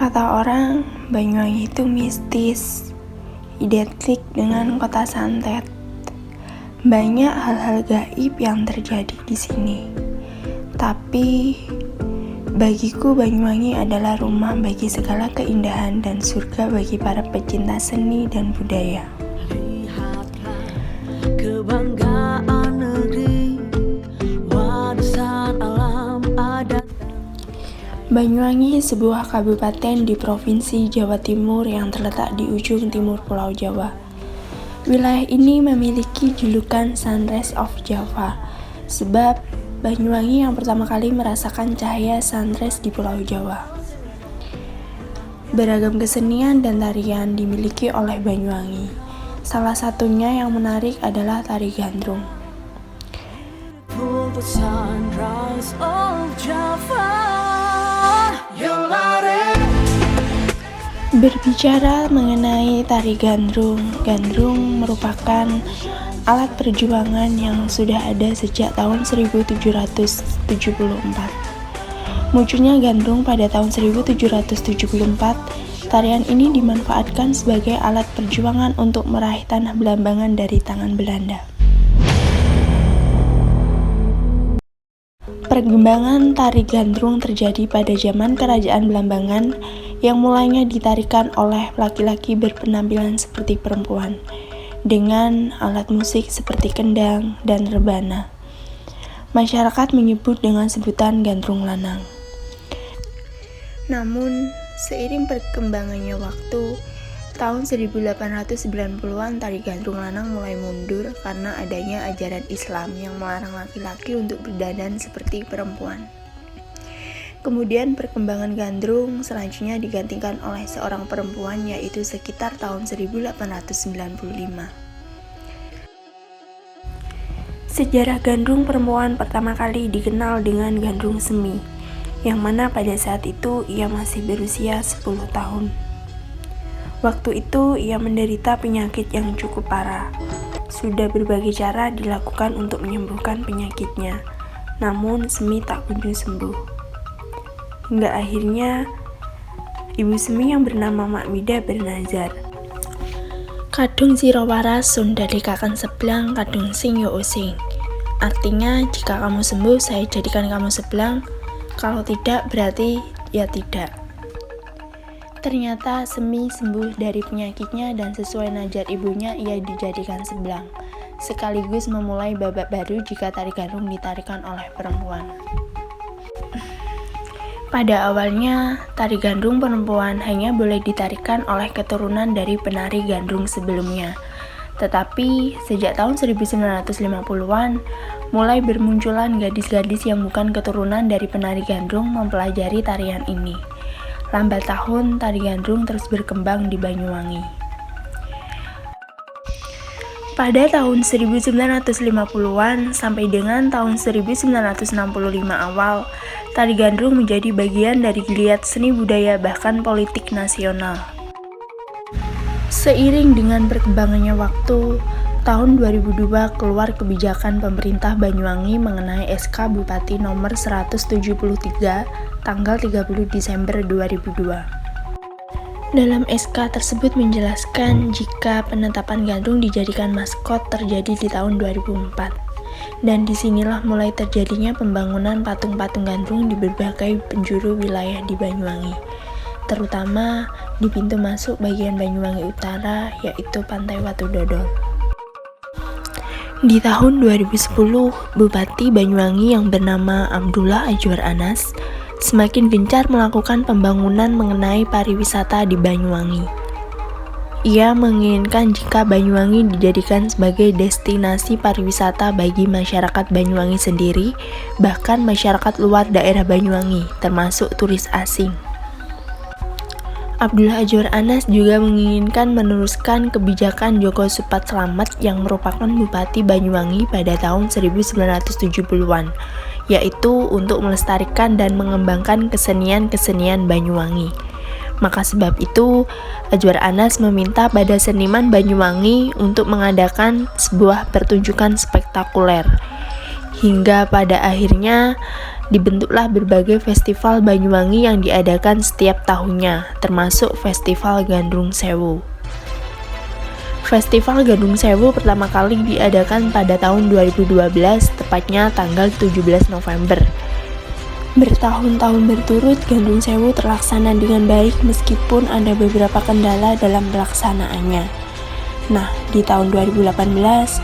Kata orang, Banyuwangi itu mistis, identik dengan kota santet. Banyak hal-hal gaib yang terjadi di sini. Tapi bagiku Banyuwangi adalah rumah bagi segala keindahan dan surga bagi para pecinta seni dan budaya. Kebanggaan negeri, warisan alam adat. Banyuwangi sebuah kabupaten di Provinsi Jawa Timur yang terletak di ujung timur Pulau Jawa. Wilayah ini memiliki julukan Sunrise of Java, sebab Banyuwangi yang pertama kali merasakan cahaya sunrise di Pulau Jawa. Beragam kesenian dan tarian dimiliki oleh Banyuwangi. Salah satunya yang menarik adalah tari gandrung. Sunrise of Java. Berbicara mengenai tari gandrung, gandrung merupakan alat perjuangan yang sudah ada sejak tahun 1774. Munculnya gandrung pada tahun 1774, tarian ini dimanfaatkan sebagai alat perjuangan untuk meraih tanah Belambangan dari tangan Belanda. Perkembangan tari gandrung terjadi pada zaman Kerajaan Belambangan yang mulainya ditarikan oleh laki-laki berpenampilan seperti perempuan dengan alat musik seperti kendang dan rebana. Masyarakat menyebut dengan sebutan gandrung lanang. Namun, seiring perkembangannya waktu, tahun 1890-an tari gandrung lanang mulai mundur karena adanya ajaran Islam yang melarang laki-laki untuk berdandan seperti perempuan. Kemudian perkembangan gandrung selanjutnya digantikan oleh seorang perempuan, yaitu sekitar tahun 1895. Sejarah gandrung perempuan pertama kali dikenal dengan gandrung semi, yang mana pada saat itu ia masih berusia 10 tahun. Waktu itu ia menderita penyakit yang cukup parah. Sudah berbagai cara dilakukan untuk menyembuhkan penyakitnya, namun Semi tak kunjung sembuh. Hingga akhirnya ibu Semi yang bernama Mak Mida bernazar. Kadung sira waras sun dalikaken seblang kadung sing yo using. Artinya, jika kamu sembuh saya jadikan kamu seblang, kalau tidak berarti ya tidak. Ternyata Semi sembuh dari penyakitnya dan sesuai nazar ibunya ia dijadikan seblang, sekaligus memulai babak baru jika tari gandrung ditarikan oleh perempuan. Pada awalnya, tari gandrung perempuan hanya boleh ditarikan oleh keturunan dari penari gandrung sebelumnya. Tetapi, sejak tahun 1950-an, mulai bermunculan gadis-gadis yang bukan keturunan dari penari gandrung mempelajari tarian ini. Lambat tahun, tari gandrung terus berkembang di Banyuwangi. Pada tahun 1950-an sampai dengan tahun 1965 awal, tari gandrung menjadi bagian dari geliat seni budaya bahkan politik nasional. Seiring dengan perkembangannya waktu, tahun 2002 keluar kebijakan pemerintah Banyuwangi mengenai SK Bupati nomor 173 tanggal 30 Desember 2002. Dalam SK tersebut menjelaskan jika penetapan gandrung dijadikan maskot terjadi di tahun 2004. Dan disinilah mulai terjadinya pembangunan patung-patung gandrung di berbagai penjuru wilayah di Banyuwangi, terutama di pintu masuk bagian Banyuwangi Utara, yaitu Pantai Watu Dodol. Di tahun 2010, Bupati Banyuwangi yang bernama Abdullah Ajwar Anas semakin gencar melakukan pembangunan mengenai pariwisata di Banyuwangi. Ia menginginkan jika Banyuwangi dijadikan sebagai destinasi pariwisata bagi masyarakat Banyuwangi sendiri, bahkan masyarakat luar daerah Banyuwangi, termasuk turis asing. Abdullah Ajwar Anas juga menginginkan meneruskan kebijakan Joko Supat Slamet yang merupakan Bupati Banyuwangi pada tahun 1970-an, yaitu untuk melestarikan dan mengembangkan kesenian-kesenian Banyuwangi. Maka sebab itu, Ajwar Anas meminta pada seniman Banyuwangi untuk mengadakan sebuah pertunjukan spektakuler. Hingga pada akhirnya dibentuklah berbagai festival Banyuwangi yang diadakan setiap tahunnya, termasuk Festival Gandrung Sewu. Festival Gandrung Sewu pertama kali diadakan pada tahun 2012, tepatnya tanggal 17 November. Bertahun-tahun berturut, Gandrung Sewu terlaksana dengan baik meskipun ada beberapa kendala dalam pelaksanaannya. Nah, di tahun 2018,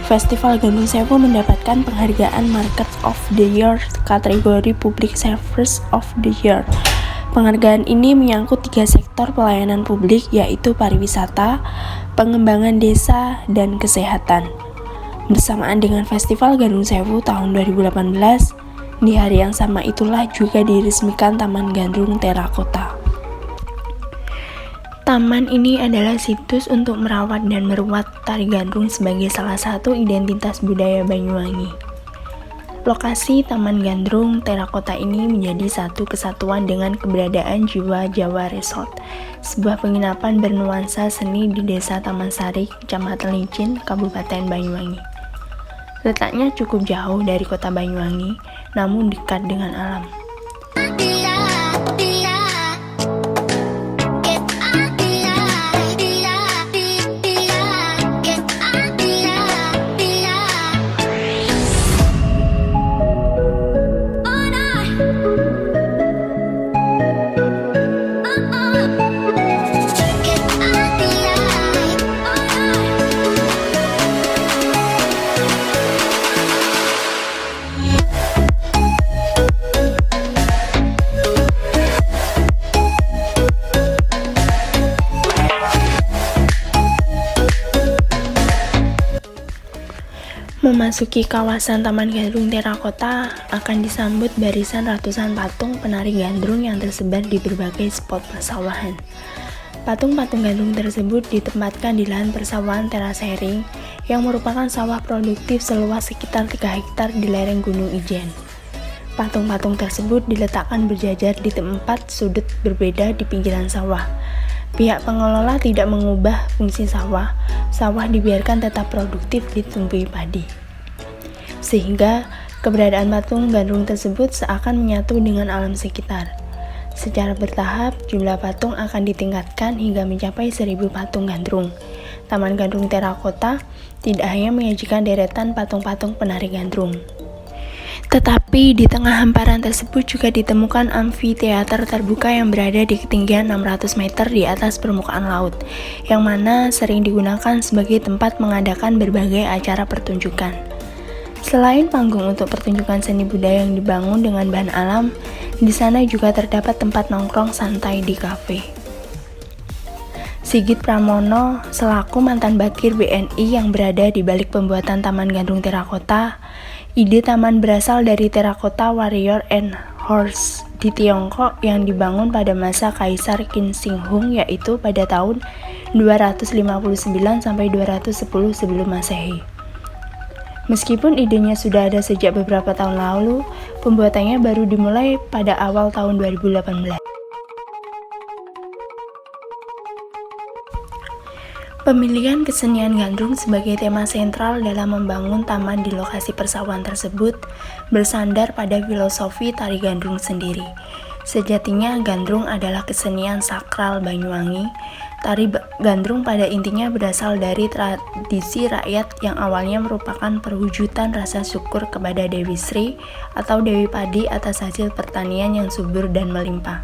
Festival Gandrung Sewu mendapatkan penghargaan Market of the Year kategori Public Service of the Year. Penghargaan ini menyangkut 3 sektor pelayanan publik, yaitu pariwisata, pengembangan desa, dan kesehatan. Bersamaan dengan Festival Gandrung Sewu tahun 2018, di hari yang sama itulah juga diresmikan Taman Gandrung Terakota. Taman ini adalah situs untuk merawat dan merawat tari gandrung sebagai salah satu identitas budaya Banyuwangi. Lokasi Taman Gandrung Terakota ini menjadi satu kesatuan dengan keberadaan Jiwa Jawa Resort, sebuah penginapan bernuansa seni di Desa Taman Sari, Kecamatan Licin, Kabupaten Banyuwangi. Letaknya cukup jauh dari kota Banyuwangi, namun dekat dengan alam. Memasuki kawasan Taman Gandrung Terakota akan disambut barisan ratusan patung penari gandrung yang tersebar di berbagai spot persawahan. Patung-patung gandrung tersebut ditempatkan di lahan persawahan terasering yang merupakan sawah produktif seluas sekitar 3 hektar di lereng Gunung Ijen. Patung-patung tersebut diletakkan berjajar di tempat sudut berbeda di pinggiran sawah. Pihak pengelola tidak mengubah fungsi sawah dibiarkan tetap produktif ditumbuhi padi. Sehingga keberadaan patung gandrung tersebut seakan menyatu dengan alam sekitar. Secara bertahap, jumlah patung akan ditingkatkan hingga mencapai 1000 patung gandrung. Taman Gandrung Terakota tidak hanya menyajikan deretan patung-patung penari gandrung, tetapi di tengah hamparan tersebut juga ditemukan amfiteater terbuka yang berada di ketinggian 600 meter di atas permukaan laut, yang mana sering digunakan sebagai tempat mengadakan berbagai acara pertunjukan. Selain panggung untuk pertunjukan seni budaya yang dibangun dengan bahan alam, di sana juga terdapat tempat nongkrong santai di kafe. Sigit Pramono selaku mantan Batkir BNI yang berada di balik pembuatan Taman Gandrung Terakota. Ide taman berasal dari Terakota Warrior and Horse di Tiongkok yang dibangun pada masa Kaisar Qin Shi Huang, yaitu pada tahun 259 sampai 210 sebelum Masehi. Meskipun idenya sudah ada sejak beberapa tahun lalu, pembuatannya baru dimulai pada awal tahun 2018. Pemilihan kesenian gandrung sebagai tema sentral dalam membangun taman di lokasi persawahan tersebut bersandar pada filosofi tari gandrung sendiri. Sejatinya gandrung adalah kesenian sakral Banyuwangi. Tari gandrung pada intinya berasal dari tradisi rakyat yang awalnya merupakan perwujudan rasa syukur kepada Dewi Sri atau Dewi Padi atas hasil pertanian yang subur dan melimpah.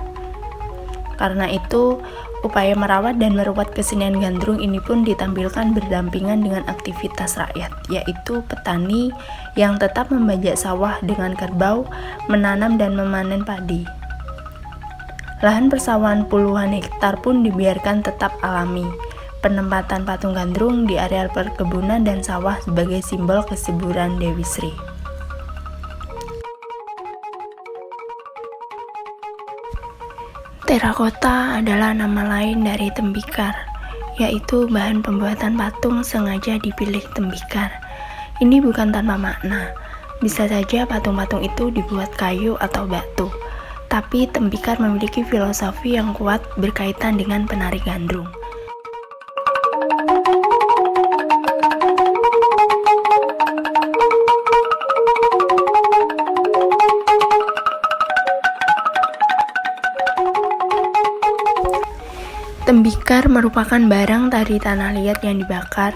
Karena itu, upaya merawat dan merawat kesenian gandrung ini pun ditampilkan berdampingan dengan aktivitas rakyat, yaitu petani yang tetap membajak sawah dengan kerbau, menanam dan memanen padi. Lahan persawahan puluhan hektar pun dibiarkan tetap alami. Penempatan patung gandrung di areal perkebunan dan sawah sebagai simbol kesuburan Dewi Sri. Terakota adalah nama lain dari tembikar, yaitu bahan pembuatan patung sengaja dipilih tembikar. Ini bukan tanpa makna. Bisa saja patung-patung itu dibuat kayu atau batu, tapi tembikar memiliki filosofi yang kuat berkaitan dengan penari gandrung. Tembikar merupakan barang dari tanah liat yang dibakar,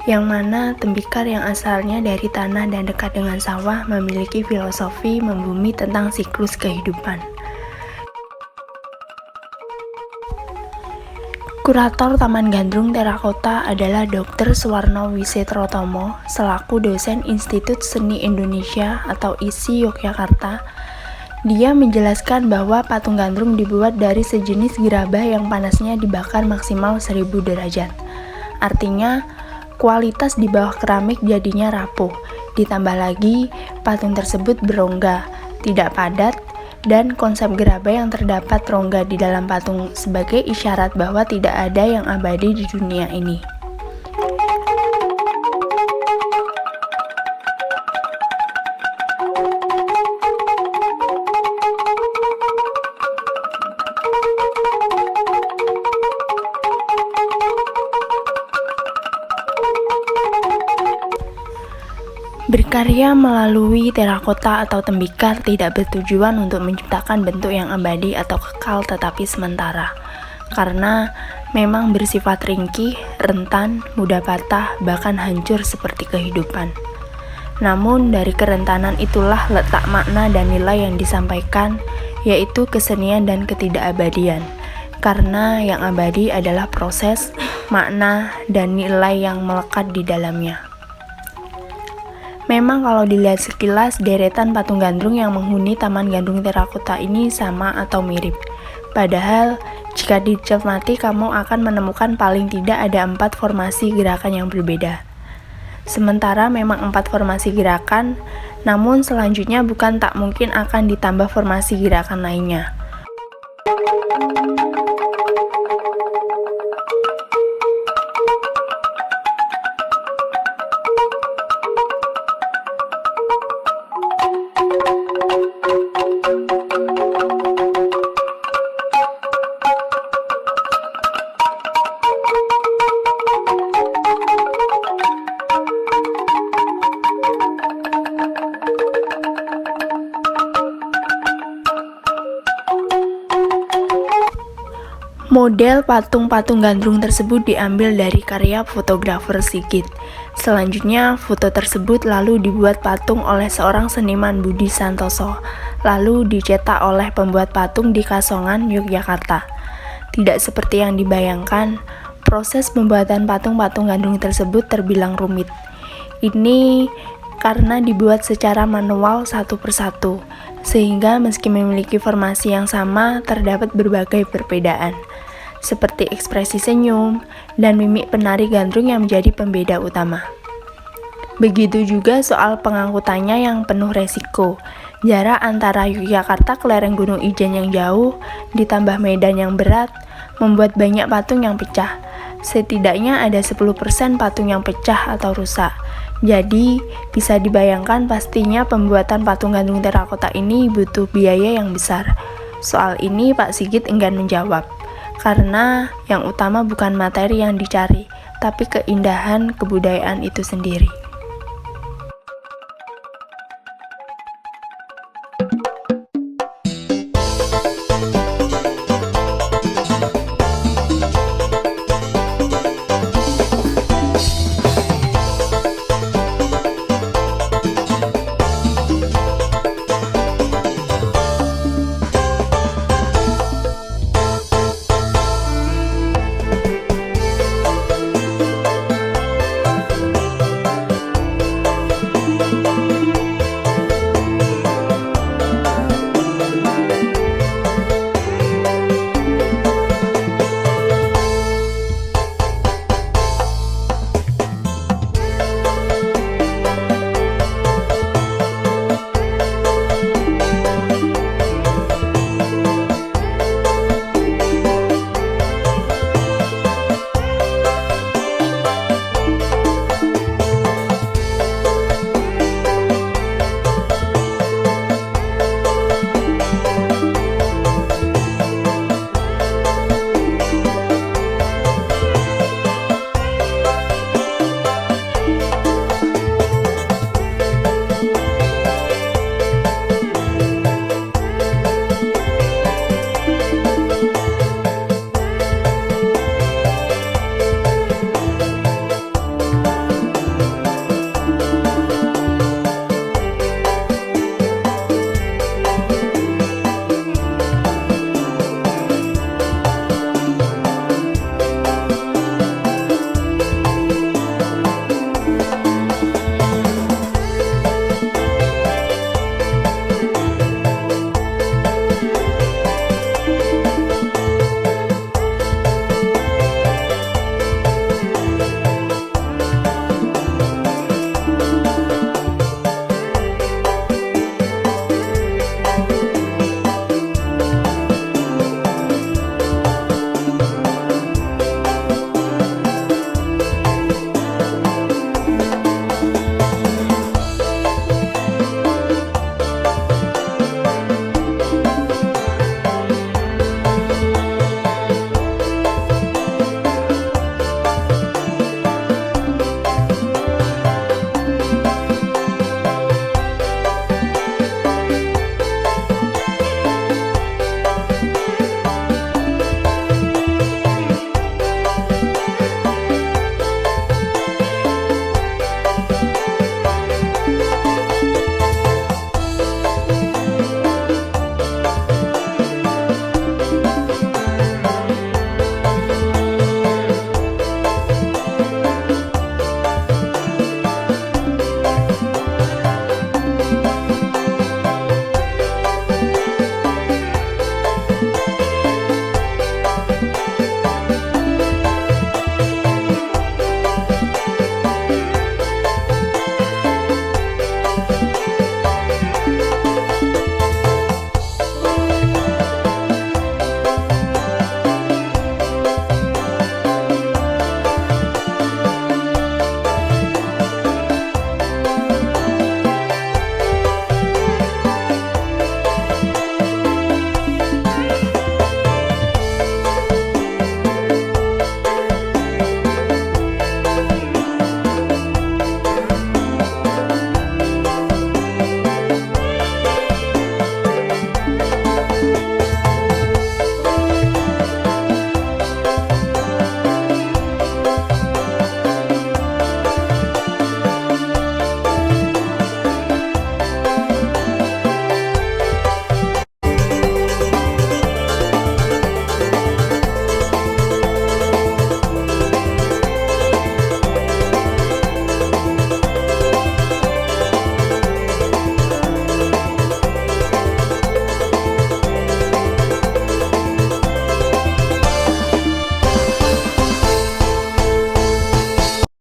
yang mana tembikar yang asalnya dari tanah dan dekat dengan sawah memiliki filosofi membumi tentang siklus kehidupan. Kurator Taman Gandrung Terakota adalah Dr. Suwarno Wisetrotomo selaku dosen Institut Seni Indonesia atau ISI Yogyakarta. Dia menjelaskan bahwa patung gandrung dibuat dari sejenis gerabah yang panasnya dibakar maksimal 1000 derajat. Artinya, kualitas di bawah keramik jadinya rapuh. Ditambah lagi, patung tersebut berongga, tidak padat, dan konsep gerabah yang terdapat rongga di dalam patung sebagai isyarat bahwa tidak ada yang abadi di dunia ini. Berkarya melalui terakota atau tembikar tidak bertujuan untuk menciptakan bentuk yang abadi atau kekal tetapi sementara, karena memang bersifat ringkih, rentan, mudah patah, bahkan hancur seperti kehidupan. Namun dari kerentanan itulah letak makna dan nilai yang disampaikan, yaitu kesenian dan ketidakabadian, karena yang abadi adalah proses, makna, dan nilai yang melekat di dalamnya. Memang kalau dilihat sekilas, deretan patung gandrung yang menghuni Taman Gandrung Terakota ini sama atau mirip. Padahal, jika dicermati kamu akan menemukan paling tidak ada 4 formasi gerakan yang berbeda. Sementara memang 4 formasi gerakan, namun selanjutnya bukan tak mungkin akan ditambah formasi gerakan lainnya. Model patung-patung gandrung tersebut diambil dari karya fotografer Sigit. Selanjutnya, foto tersebut lalu dibuat patung oleh seorang seniman Budi Santoso, lalu dicetak oleh pembuat patung di Kasongan, Yogyakarta. Tidak seperti yang dibayangkan, proses pembuatan patung-patung gandrung tersebut terbilang rumit. Ini karena dibuat secara manual satu persatu, sehingga meski memiliki formasi yang sama, terdapat berbagai perbedaan, seperti ekspresi senyum dan mimik penari gandrung yang menjadi pembeda utama. Begitu juga soal pengangkutannya yang penuh resiko. Jarak antara Yogyakarta ke lereng Gunung Ijen yang jauh, ditambah medan yang berat, membuat banyak patung yang pecah. Setidaknya ada 10% patung yang pecah atau rusak. Jadi, bisa dibayangkan pastinya pembuatan patung gandrung terakota ini butuh biaya yang besar. Soal ini Pak Sigit enggan menjawab, karena yang utama bukan materi yang dicari, tapi keindahan kebudayaan itu sendiri.